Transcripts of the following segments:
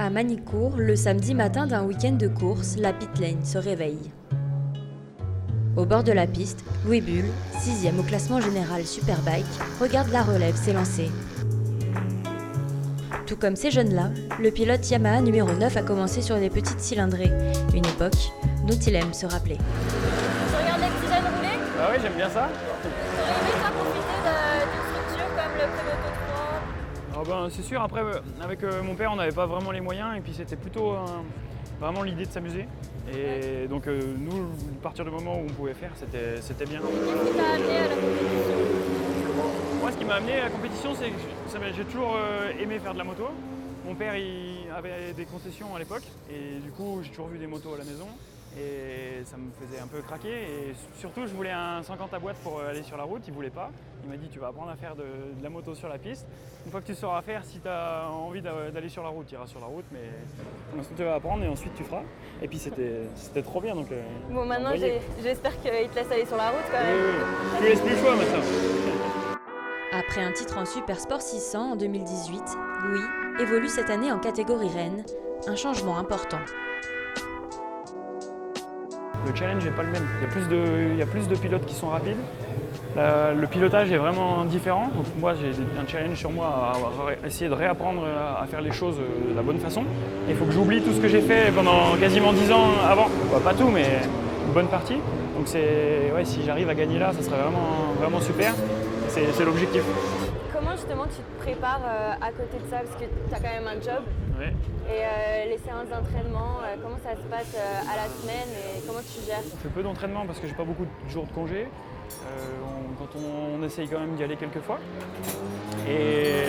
À Manicourt, le samedi matin d'un week-end de course, la pit lane se réveille. Au bord de la piste, Louis Bull, 6e au classement général Superbike, regarde la relève s'élancer. Tout comme ces jeunes-là, le pilote Yamaha numéro 9 a commencé sur des petites cylindrées, une époque dont il aime se rappeler. Tu regardes les petits jeunes rouler? Ah oui, j'aime bien ça. T'aurais aimé toi profiter d'une structure comme le Prémoto 3? Ah ben, c'est sûr, après avec mon père on n'avait pas vraiment les moyens et puis c'était plutôt vraiment l'idée de s'amuser. Et donc nous, à partir du moment où on pouvait faire, c'était bien. Qu'est-ce qui t'a amené à la compétition? Moi, ce qui m'a amené à la compétition, c'est que j'ai toujours aimé faire de la moto. Mon père il avait des concessions à l'époque et du coup j'ai toujours vu des motos à la maison et ça me faisait un peu craquer. Et surtout, je voulais un 50 à boîte pour aller sur la route, il voulait pas. Il m'a dit tu vas apprendre à faire de la moto sur la piste. Une fois que tu sauras faire, si tu as envie d'aller sur la route, tu iras sur la route, mais ensuite tu vas apprendre et ensuite tu feras. Et puis c'était trop bien. Donc, Bon, maintenant j'espère qu'il te laisse aller sur la route quand oui, même. oui. Je lui laisse plus le choix maintenant. Après un titre en Super Sport 600 en 2018, Louis évolue cette année en catégorie Rennes, un changement important. Le challenge n'est pas le même. Il y a plus de pilotes qui sont rapides. Le pilotage est vraiment différent. Donc moi, j'ai un challenge sur moi à essayer de réapprendre à faire les choses de la bonne façon. Il faut que j'oublie tout ce que j'ai fait pendant quasiment 10 ans avant. Bah, pas tout, mais une bonne partie. Donc si j'arrive à gagner là, ça serait vraiment super. C'est l'objectif. Comment justement tu te prépares à côté de ça? Parce que tu as quand même un job. Ouais. Et les séances d'entraînement, comment ça se passe à la semaine et comment tu gères? On fait peu d'entraînement parce que j'ai pas beaucoup de jours de congé. Quand on essaye quand même d'y aller quelques fois. Et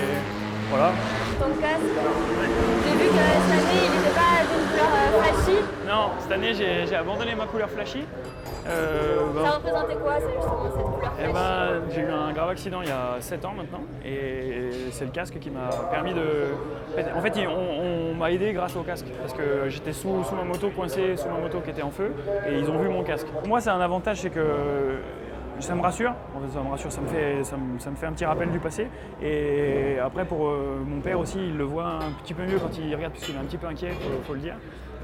voilà. Ton casque, j'ai vu que cette année il n'était pas d'une couleur flashy. Non, cette année j'ai abandonné ma couleur flashy. Ça représentait quoi justement cette couleur flashy? J'ai eu un grave accident il y a 7 ans maintenant et c'est le casque qui m'a permis de... En fait, on m'a aidé grâce au casque parce que j'étais sous ma moto, coincé sous ma moto qui était en feu et ils ont vu mon casque. Moi, c'est un avantage, c'est que ça me rassure, ça me fait un petit rappel du passé. Et après, pour mon père aussi, il le voit un petit peu mieux quand il regarde, puisqu'il est un petit peu inquiet, faut le dire.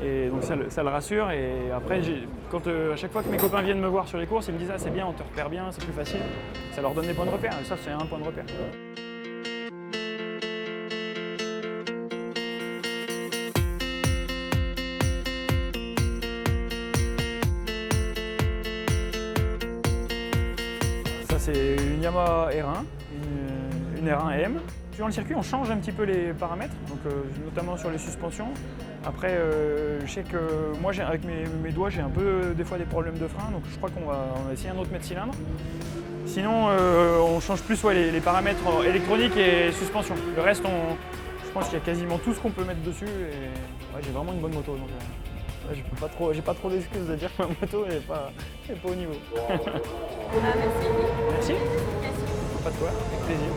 Et donc ça le rassure. Et après, à chaque fois que mes copains viennent me voir sur les courses, ils me disent « Ah, c'est bien, on te repère bien, c'est plus facile ». Ça leur donne des points de repère, et ça, c'est un point de repère. C'est une Yamaha R1, une R1 M. Sur le circuit, on change un petit peu les paramètres, donc, notamment sur les suspensions. Après, je sais que moi, avec mes doigts, j'ai un peu des fois des problèmes de frein, donc je crois qu'on va essayer un autre mètre-cylindre. Sinon, on change plus les paramètres électroniques et suspension. Le reste, je pense qu'il y a quasiment tout ce qu'on peut mettre dessus. Et j'ai vraiment une bonne moto. Donc, j'ai pas trop d'excuses de dire que ma moto n'est pas au niveau. Ah, merci. Merci. Pas de quoi, avec plaisir.